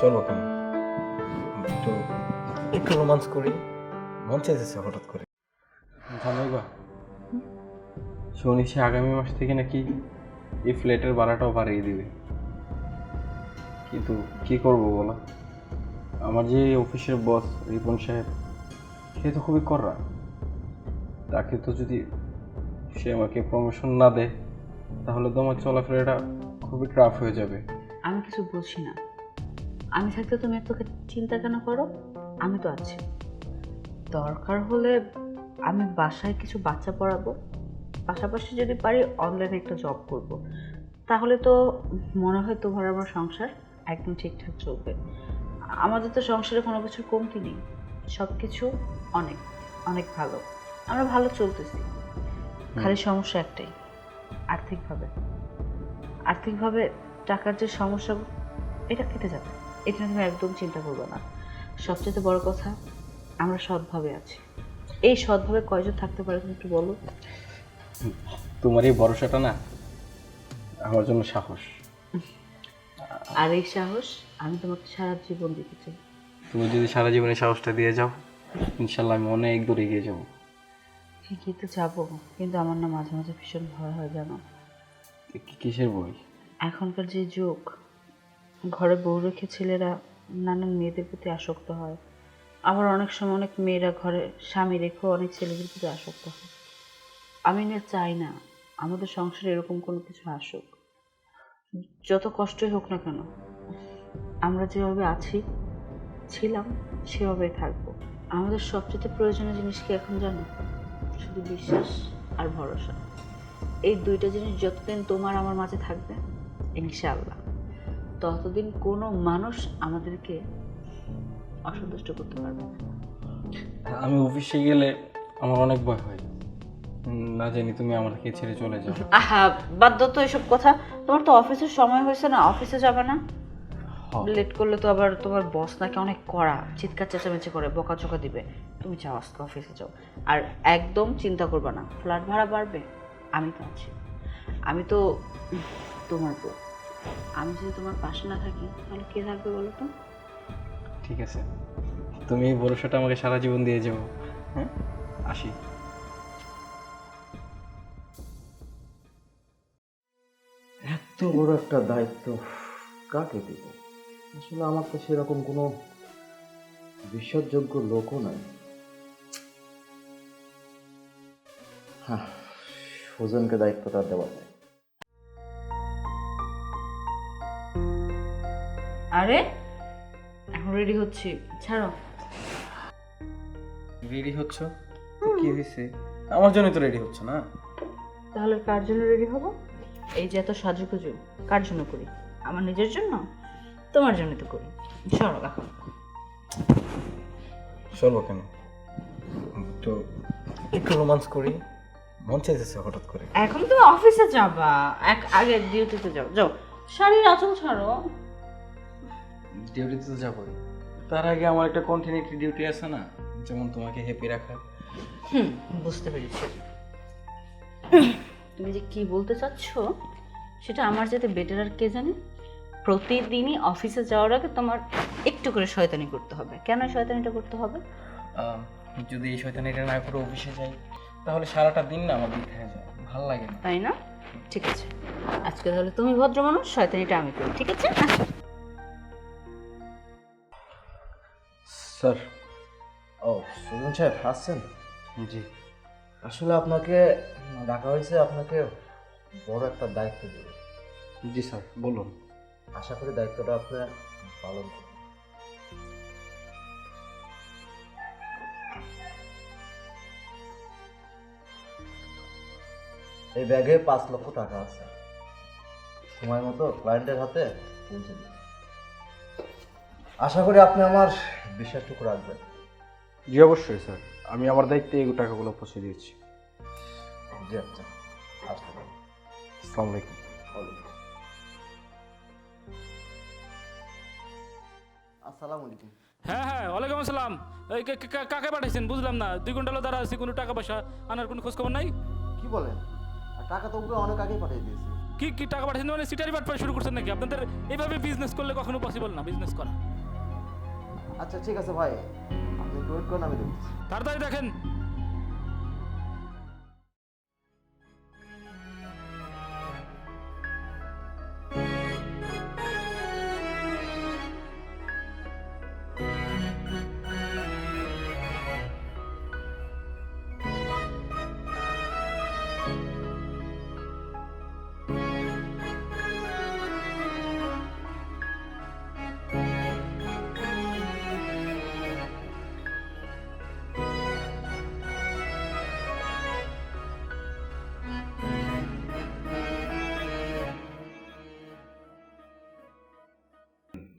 চলো কেন একটু একটু রোমান্স করি, মন চাইতেছে হঠাৎ করে। জানোই বা শুনেছি আগামী মাস থেকে নাকি এই ফ্ল্যাটের ভাড়াটাও বাড়িয়ে দিবে, কিন্তু কি করব বলো, আমার যে অফিসের বস রিপন সাহেব সে তো খুবই কড়া। তাকে তো যদি সে আমাকে প্রমোশন না দেয় তাহলে তো আমার চলাফেরাটা খুবই টাফ হয়ে যাবে। আমি কিছু বুঝি না। আমি থাকতে তুমি তোকে চিন্তা কেন করো? আমি তো আছি। দরকার হলে আমি বাসায় কিছু বাচ্চা পড়াবো, পাশাপাশি যদি পারি অনলাইনে একটা জব করব। তাহলে তো মনে হয় তোমার আমার সংসার একদম ঠিকঠাক চলবে। আমাদের তো সংসারে কোনো কিছুর কমতি নেই, সব কিছু অনেক অনেক ভালো। আমরা ভালো চলতেছি, খালি সমস্যা একটাই, আর্থিকভাবে। আর্থিকভাবে টাকার যে সমস্যা, এটা কেটে যাবে, এটা নিয়ে তুমি একদম চিন্তা করবে না। সবচেয়ে বড় কথা, আমরা সৎভাবে আছি। এই সৎভাবে কয়জন থাকতে পারে তুমি একটু বলো? তোমার এই ভরসাটা না আমার জন্য সাহস। আর এই সাহস আমি তোমাকে সারা জীবন দিতে চাই। তুমি যদি সারা জীবনে সাহসটা দিয়ে যাও, ইনশাল্লাহ আমি অনেক দূর এগিয়ে যাবো। ঠিকই তো যাবো, কিন্তু আমার না মাঝে মাঝে ভীষণ ভয় হয় জানো। কিসের বই? এখনকার যে যুগ, ঘরে বউ রেখে ছেলেরা নানান মেয়েদের প্রতি আসক্ত হয়, আবার অনেক সময় অনেক মেয়েরা ঘরে স্বামী রেখেও অনেক ছেলেদের প্রতি আসক্ত হয়। আমি না চাই না আমাদের সংসারে এরকম কোনো কিছু আসুক। যত কষ্টই হোক না কেন, আমরা যেভাবে আছি, ছিলাম, সেভাবেই থাকবো। আমাদের সবচেয়ে প্রয়োজনীয় জিনিস কি এখন জানো? শুধু বিশ্বাস আর ভরসা। এই দুইটা জিনিস যতদিন তোমার আমার মাঝে থাকবে, ইনশাআল্লাহ ততদিন কোনো মানুষ আমাদেরকে অসন্তুষ্ট করতে পারবে না। আমি অফিসে গেলে আমার অনেক ভয় হয়, না জানি তুমি আমাকে ছেড়ে চলে যাও। আহা, বাদ তো এসব কথা। তোমার তো অফিসের সময় হয়েছে না, অফিসে যাবে না? লেট করলে তো আবার তোমার বস নাকি অনেক কড়া, চিৎকার চেঁচামেচি করে, বকাঝকা দিবে। তুমি যাও, আজকে অফিসে যাও। আর একদম চিন্তা করবে না ফ্ল্যাট ভাড়া বাড়বে, আমি তো আছি। আমি তো তোমার বউ। আমি যদি তোমার পাশে না থাকি তাহলে কে থাকবে বলো তো? ঠিক আছে, তুমি এই ভরসাটা আমাকে সারা জীবন দিয়ে যাও। হ্যাঁ, আসি। এত বড় একটা দায়িত্ব কাকে দিব? আসলে আমার তো সেরকম কোনো বিশ্বাসযোগ্য লোকও নাই। হ্যাঁ, সুজনকে দায়িত্বটা দেওয়া যায়। আরে এখন রেডি হচ্ছি, ছাড়ো। রেডি হচ্ছ? কি হয়েছে? আমার জন্য তো রেডি হচ্ছে না। তাহলে কার জন্য রেডি হবো? এই যে এত সাজুগুজু কার জন্য করি? আমার নিজের জন্য? তোমার জন্য তো করি। সরো এখন। চলো কেন একটু একটু রোমান্স করি, মন চাইতেছে হঠাৎ করে। এখন তুমি অফিসে যাবা, আগে ডিউটিতে যাও। যাও, শাড়ির আঁচল ছাড়ো। ডিউটিতে তো যাবোই, তার আগে আমার একটা কন্টিনিউটি ডিউটি আছে না, যেমন তোমাকে হ্যাপি রাখা। বুঝতে পেরেছি। তুমি যে কি বলতে চাচ্ছ সেটা আমার যাতে বেটার আর কে জানে। প্রতিদিনই অফিসে যাওয়ার আগে তোমার একটু করে শয়তানি করতে হবে। কেন শয়তানিটা করতে হবে? যদি এই শয়তানিটা না করে অফিসে যাই তাহলে সারাটা দিন না আমার বৃথা হয়ে যায়, ভালো লাগে না। তাই না? ঠিক আছে, আজকে তাহলে তুমি ভদ্র মানুষ, শয়তানিটা আমি করি, ঠিক আছে? আসো। স্যার। ও সুজন সাহেব আসছেন? জি। আসলে আপনাকে ডাকা হয়েছে, আপনাকে বড় একটা দায়িত্ব দেবে। জি স্যার, বলুন। আশা করি দায়িত্বটা আপনার পালন করবেন। এই ব্যাগে 5 লক্ষ টাকা আছে, সময় মতো ক্লায়েন্টের হাতে পৌঁছে দিন। আশা করি আপনি আমার বিশ্বাসটুকু রাখবেন। জি অবশ্যই স্যার, আমি আমার দায়িত্বে এই টাকাগুলো পৌঁছে দিয়েছি। জি আচ্ছা, আসতে পারেন। আসসালামু আলাইকুম। আসসালামু আলাইকুম। হ্যাঁ হ্যাঁ, ওয়ালাইকুম আসসালাম। এই কাকে পাঠাইছেন বুঝলাম না। 2 ঘন্টা হলো দাঁড়া আছি, কোনো টাকা পয়সা আনার কোনো খোঁজ খবর নাই। কি বলেন? আর টাকা তো ওকে অনেক আগেই পাঠিয়ে দিয়েছি। কি কি টাকা পাঠাচ্ছেন মানে সিটারি বাট শুরু করছেন নাকি? আপনাদের এইভাবে বিজনেস করলে কখনো পসিবল না বিজনেস করা। আচ্ছা ঠিক আছে ভাই, আপনি একটু ওয়েট করুন, আমি দেখছি। তাড়াতাড়ি দেখেন।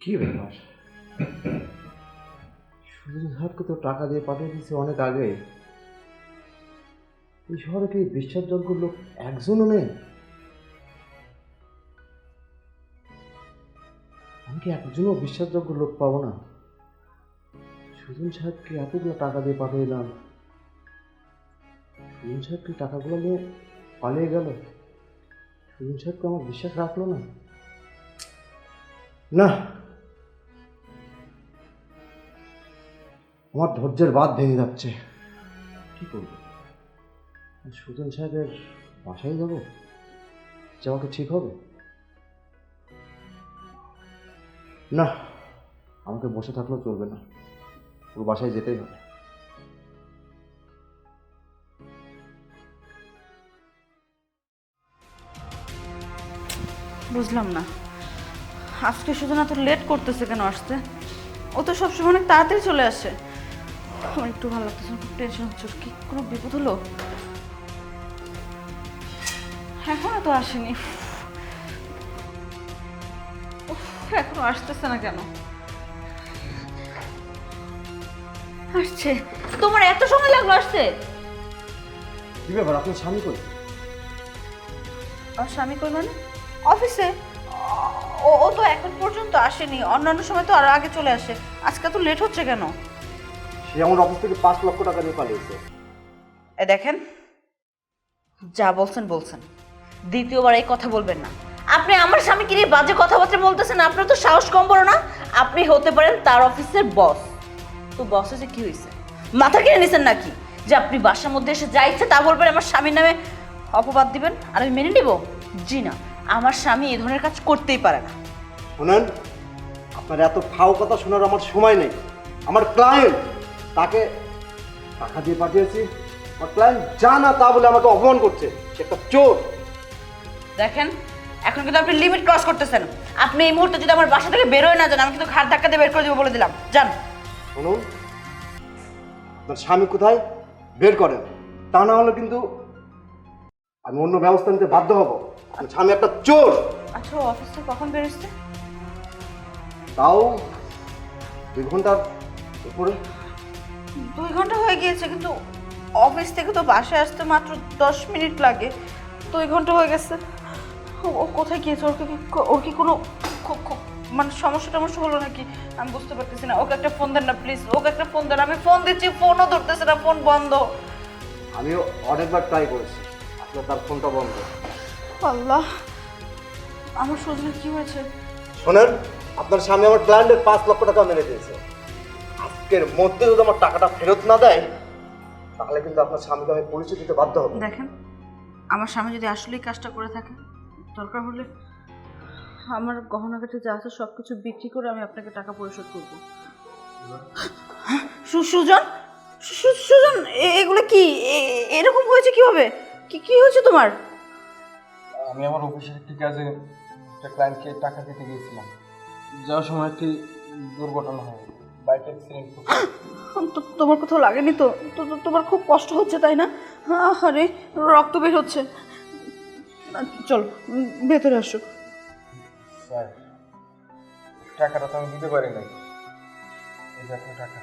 কি ব্যাপার, সুজন সাহেবকে তো টাকা দিয়ে পাঠিয়ে দিয়েছে অনেক আগে। এই শহরে কি বিশ্বাসযোগ্য লোক একজনও নেই? আমি কি একজনও বিশ্বাসযোগ্য লোক পাবো না? সুজন সাহেবকে এতগুলো টাকা দিয়ে পাঠিয়ে দিলাম, সুজন সাহেব কি টাকাগুলো নিয়ে পালিয়ে গেল? সুজন সাহেবকে আমার বিশ্বাস রাখলো না। না, আমার ধৈর্যের বাঁধ ভেঙে যাচ্ছে। কি করবো? সুজন সাহেবের বাসায় যাবো, যাওয়াটা ঠিক হবে? না, আমাকে বসে থাকলেও চলবে না, ওর বাসায় যেতেই হবে। বুঝলাম না আজকে সুজন এত লেট করতেছে কেন আসতে? ও তো সবসময় অনেক তাড়াতাড়ি চলে আসে। আমার একটু ভালো লাগতেছে না, খুব টেনশন হচ্ছে। ওর কি কোনো বিপদ হলো? এখনো তো আসেনি। উফ, এখনো আসতেছে না কেন? আসছে। তোমার এত সময় লাগলো আসতে? কি ব্যাপার, আপনার স্বামী কই? আর স্বামী কই মানে? অফিসে। ও ও তো এখন পর্যন্ত আসেনি, অন্যান্য সময় তো আরো আগে চলে আসে। আজকে তো লেট হচ্ছে কেন? সে আমার অফিস থেকে 5 লক্ষ টাকা নিয়ে পালিয়েছে। এ দেখেন, যা বলছেন বলছেন, দ্বিতীয়বার এই কথা বলবেন না। আপনি আমার স্বামীকে নিয়ে বাজে কথাবার্তা বলতেছেন, আপনার তো সাহস কম বড় না? আপনি হতে পারেন তার অফিসের বস। তো বসে যে কি হয়েছে, মাথা কিনে নিছেন নাকি যে আপনি বাসার মধ্যে এসে যা ইচ্ছে তা বলবেন, আমার স্বামীর নামে অপবাদ দিবেন আর আমি মেনে নিব? জি না, আমার স্বামী এই ধরনের কাজ করতেই পারে না। শুনেন, আপনার এত ফাও কথা শোনার আমার সময় নেই। আমার ক্লায়েন্ট, তাকে টাকা দিয়ে পাঠিয়েছি, আমার ক্লায়েন্ট যা না তা বলে আমাকে অপমান করছে। সে একটা চোর। দেখেন, এখন কিন্তু আপনি লিমিট ক্রস করতেছেন। আপনি এই মুহূর্তে যদি আমার বাসা থেকে বেরোয় না যান, আমি কিন্তু ঘাট ধাক্কা দিয়ে বের করে দেবো বলে দিলাম। যান। শুনুন, আপনার স্বামী কোথায় বের করেন, তা না হলে কিন্তু আমি অন্য ব্যবস্থা নিতে বাধ্য হব। আপনার স্বামী একটা চোর। আচ্ছা, ও অফিস থেকে কখন বেরোচ্ছে? তাও 2 ঘন্টার উপরে। 2 ঘন্টা হয়ে গিয়েছে, কিন্তু অফিস থেকে তো বাসায় আসতে মাত্র 10 মিনিট লাগে। 2 ঘন্টা হয়ে গেছে। ও কোথায় গিয়েছে? ওর কি কোনো মানে সমস্যা টমস্যা হলো নাকি? আমি বুঝতে পারতেছি না। ওকে একটা ফোন দেন না প্লিজ, ওকে একটা ফোন দেন। আমি ফোন দিচ্ছি, ফোনও ধরতেছে না, ফোন বন্ধ। আমিও অনেকবার ট্রাই করেছি, আসলে তার ফোনটা বন্ধ। আল্লাহ, আমার সুজনের কি হয়েছে? শোনেন, আপনার স্বামী আমার ক্লায়েন্টের 5 লক্ষ টাকা মেরে দিয়েছে। আজকের মধ্যে যদি আমার টাকাটা ফেরত না দেয়, তাহলে কিন্তু আপনার স্বামীকে আমি পরিচয় দিতে বাধ্য হব। দেখেন, আমার স্বামী যদি আসলেই কাজটা করে থাকে, দরকার হলে আমার গহনাগাটি যা আছে সব কিছু বিক্রি করে আমি আপনাকে টাকা পরিশোধ করবো। সুজন, সুজন, এগুলো কি? এরকম হয়েছে কিভাবে? কি হয়েছে তোমার? আমি আমার অফিসের একটি কাজে একটা ক্লায়েন্টকে টাকা দিতে গিয়েছিলাম। যাওয়ার সময় একটি দুর্ঘটনা হয়, বাইক অ্যাক্সিডেন্ট। তোমার কোথাও লাগেনি তো? তোমার খুব কষ্ট হচ্ছে তাই না? আরে রক্ত বের হচ্ছে। চলো ভেতরে আসো। স্যার, টাকাটা তো আমি দিতে পারি নাই। এই যে আপনার টাকা,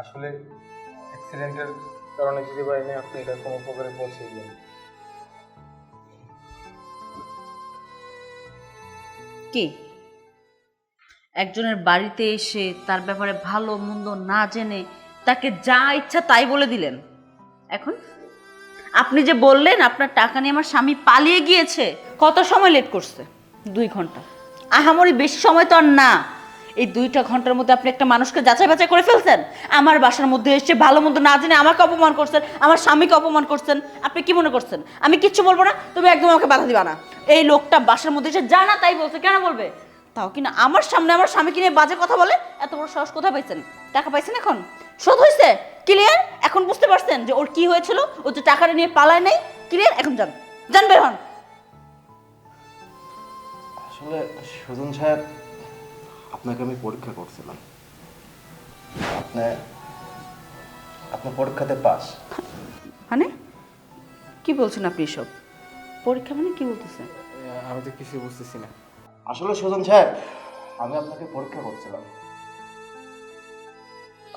আসলে অ্যাক্সিডেন্টের কারণে দিতে পারিনি। আপনি এটা কোনো প্রকারে পৌঁছে দিলেন। কি একজনের বাড়িতে এসে তার ব্যাপারে ভালো মন্দ না জেনে তাকে যা ইচ্ছা তাই বলে দিলেন? এখন আপনি যে বললেন আপনার টাকা নিয়ে আমার স্বামী পালিয়ে গিয়েছে, কত সময় লেট করছে? 2 ঘন্টা। আহামরি বেশি সময় তো আর না। এই 2টা ঘন্টার মধ্যে আপনি একটা মানুষকে যাচাই বাছাই করে ফেলছেন। আমার বাসার মধ্যে এসে ভালো মন্দ না জেনে আমাকে অপমান করছেন, আমার স্বামীকে অপমান করছেন। আপনি কি মনে করছেন আমি কিচ্ছু বলবো না? তুমি একদম আমাকে বাধা দিবা না। এই লোকটা বাসার মধ্যে এসে জানা তাই বলছে, কেন বলবে? তাও কিনা আমার সামনে আমার স্বামীকে নিয়ে বাজে কথা বলে। এত বড় সাহস কোথায় পাইছেন? টাকা পাইছেন এখন? শোধ হয়েছে? ক্লিয়ার? এখন বুঝতে পারছেন যে ওর কি হয়েছিল? ও যে টাকাটা নিয়ে পালায় নাই। ক্লিয়ার? এখন যান, যান, বের হন। আসলে সুজন সাহেব, আপনাকে আমি পরীক্ষা করছিলাম। আপনি আপনার পরীক্ষাতে পাস। মানে কি বলছেন আপনি সব? পরীক্ষা মানে কি বলতেছেন? আমি তো কিছু বুঝতেছি না। আসলে সুজন সাহেব, আমি আপনাকে পরীক্ষা করছিলাম।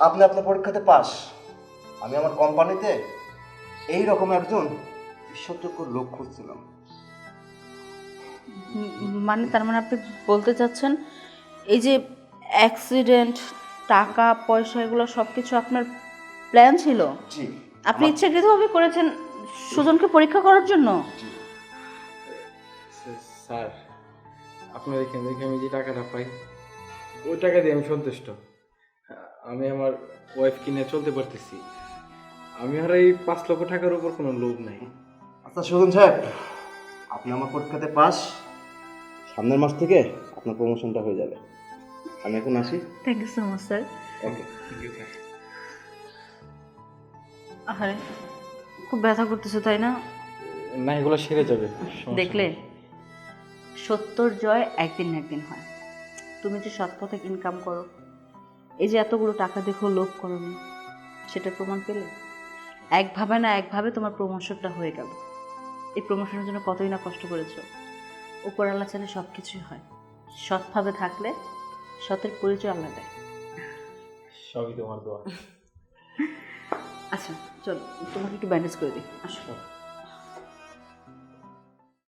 আপনি আপনার পরীক্ষাতে পাস। আমি আমার কোম্পানিতে এই রকম একজন বিশ্বাসযোগ্য লোক খুঁজছিলাম। মানে তার মানে আপনি বলতে চাচ্ছেন এই যে অ্যাক্সিডেন্ট, টাকা পয়সা, এগুলো সব কিছু আপনার প্ল্যান ছিল? জি। আপনি ইচ্ছাকৃতভাবে করেছেন সুজনকে পরীক্ষা করার জন্য? স্যার, আপনার এখান থেকে আমি যে টাকাটা পাই ওই টাকা দিয়ে আমি সন্তুষ্ট। আমি আমার ওয়াইফ কিনে চলতে পারতেছি। আমি আর এই 5 লক্ষ টাকার উপর কোনো লোভ নাই। আচ্ছা সুজন সাহেব, আপনি আমার পরীক্ষাতে পাস। সামনের মাস থেকে আপনার প্রমোশনটা হয়ে যাবে। আমি এখন আসি। Thank you so much sir. Okay. Thank you sir. আরে খুব ব্যথা করতেছে তাই না? না, এগুলো সেরে যাবে, সমস্যা নেই। দেখলে সত্যর জয় একদিন না একদিন হয়। তুমি যে সৎ পথে ইনকাম করো, এই যে এতগুলো টাকা দেখো লোভ করো নি, সেটার প্রমাণ পেলে একভাবে না একভাবে তোমার প্রমোশনটা হয়ে গেল। এই প্রমোশনের জন্য কতই না কষ্ট করেছো। উপর আল্লাহ চাইলে সব কিছুই হয়। সৎভাবে থাকলে সতের পরিচয় আল্লাহ দেয়। সবই তোমার দোয়া। আচ্ছা চলো, তোমাকে একটু ব্যান্ডেজ করে দিই, আসো।